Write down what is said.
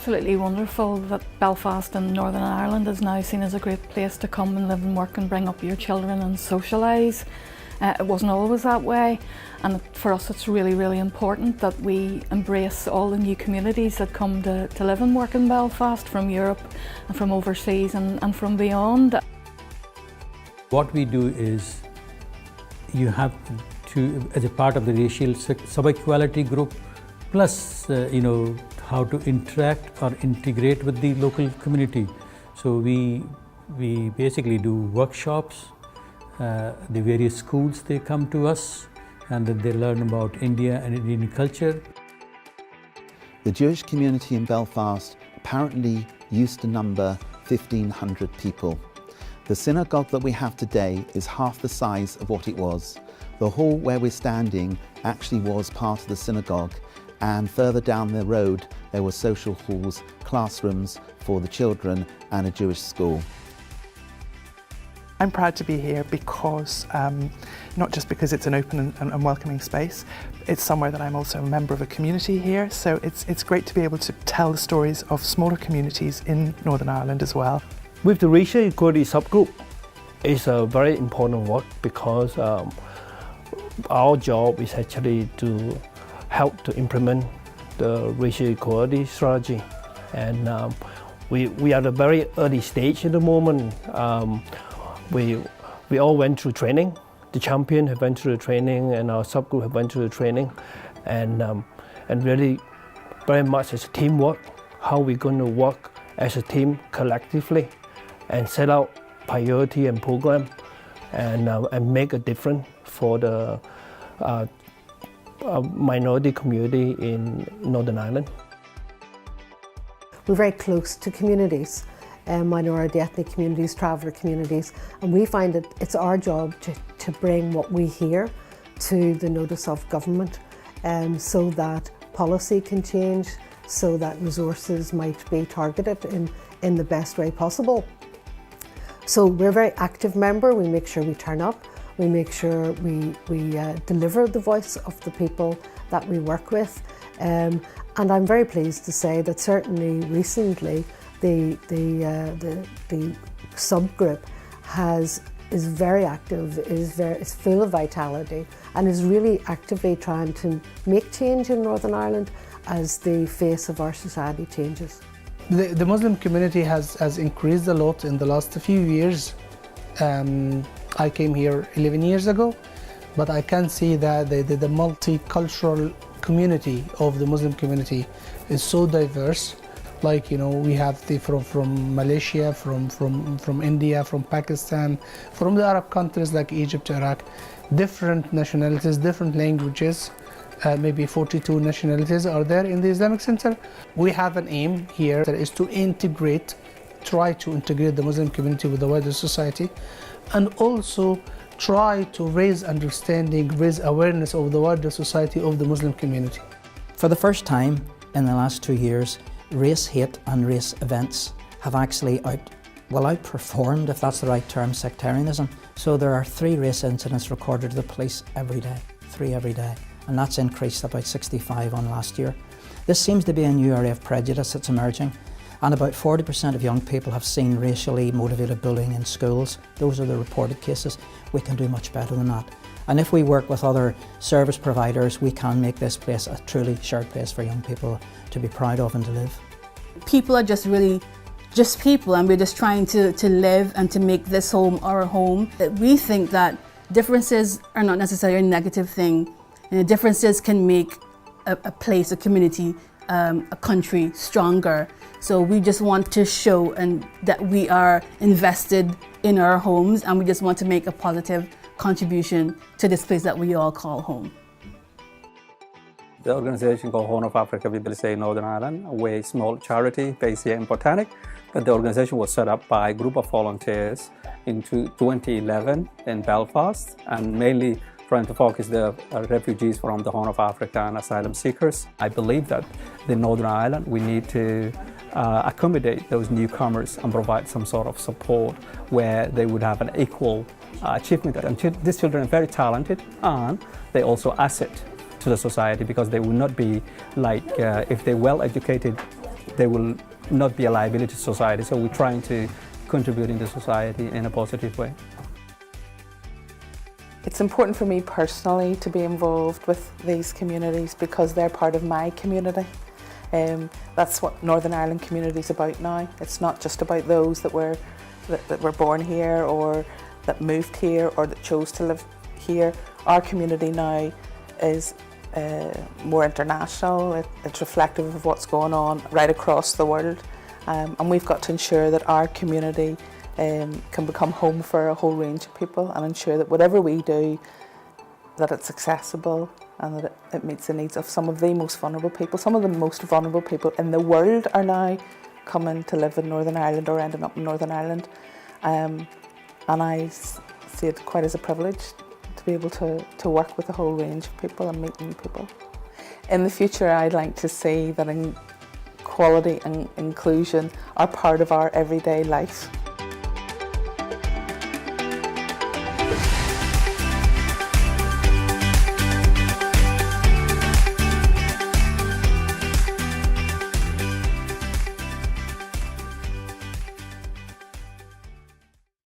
absolutely wonderful that Belfast in Northern Ireland is now seen as a great place to come and live and work and bring up your children and socialise. It wasn't always that way, and for us it's really, really important that we embrace all the new communities that come to live and work in Belfast from Europe and from overseas and from beyond. What we do is you have to, as a part of the racial sub-equality group, plus how to interact or integrate with the local community. So we basically do workshops. The various schools, they come to us and then they learn about India and Indian culture. The Jewish community in Belfast apparently used to number 1,500 people. The synagogue that we have today is half the size of what it was. The hall where we're standing actually was part of the synagogue, and further down the road there were social halls, classrooms for the children and a Jewish school. I'm proud to be here because, not just because it's an open and welcoming space, it's somewhere that I'm also a member of a community here, so it's great to be able to tell the stories of smaller communities in Northern Ireland as well. With the racial equality subgroup, it's a very important work because our job is actually to help to implement the racial equality strategy, and we are at a very early stage at the moment. We all went through training. The champion have went through the training, and our subgroup have went through the training, and really very much as a teamwork, how we're going to work as a team collectively and set out priority and program and make a difference for the minority community in Northern Ireland. We're very close to communities, minority ethnic communities, traveller communities, and we find that it's our job to bring what we hear to the notice of government, so that policy can change, so that resources might be targeted in the best way possible. So we're a very active member. We make sure we turn up, we make sure we deliver the voice of the people that we work with, and I'm very pleased to say that certainly recently the subgroup is very active, is full of vitality, and is really actively trying to make change in Northern Ireland as the face of our society changes. The Muslim community has increased a lot in the last few years. I came here 11 years ago, but I can see that the multicultural community of the Muslim community is so diverse. Like, we have from Malaysia, from India, from Pakistan, from the Arab countries like Egypt, Iraq, different nationalities, different languages. Maybe 42 nationalities are there in the Islamic Center. We have an aim here that is to try to integrate the Muslim community with the wider society, and also try to raise understanding, raise awareness of the wider society of the Muslim community. For the first time in the last 2 years, race hate and race events have actually outperformed, if that's the right term, sectarianism. So there are 3 race incidents recorded to the police every day, 3 every day. And that's increased about 65 on last year. This seems to be a new area of prejudice that's emerging, and about 40% of young people have seen racially motivated bullying in schools. Those are the reported cases. We can do much better than that. And if we work with other service providers, we can make this place a truly shared place for young people to be proud of and to live. People are just really just people, and we're just trying to live and to make this home our home. We think that differences are not necessarily a negative thing. Differences can make a place, a community, a country stronger. So we just want to show that we are invested in our homes, and we just want to make a positive contribution to this place that we all call home. The organization called Horn of Africa BBLCA Northern Ireland, a very small charity based here in Botanic, but the organization was set up by a group of volunteers in 2011 in Belfast, and mainly trying to focus the refugees from the Horn of Africa and asylum seekers. I believe that the Northern Ireland, we need to accommodate those newcomers and provide some sort of support where they would have an equal achievement. And these children are very talented, and they also asset to the society, because they will not be like, if they're well educated, they will not be a liability to society. So we're trying to contribute into society in a positive way. It's important for me personally to be involved with these communities because they're part of my community. That's what Northern Ireland community is about now. It's not just about those that were born here or that moved here or that chose to live here. Our community now is more international. It's reflective of what's going on right across the world, and we've got to ensure that our community can become home for a whole range of people and ensure that whatever we do, that it's accessible and that it meets the needs of some of the most vulnerable people. Some of the most vulnerable people in the world are now coming to live in Northern Ireland or ending up in Northern Ireland, and I see it quite as a privilege to be able to work with a whole range of people and meet new people. In the future, I'd like to see that equality and inclusion are part of our everyday life.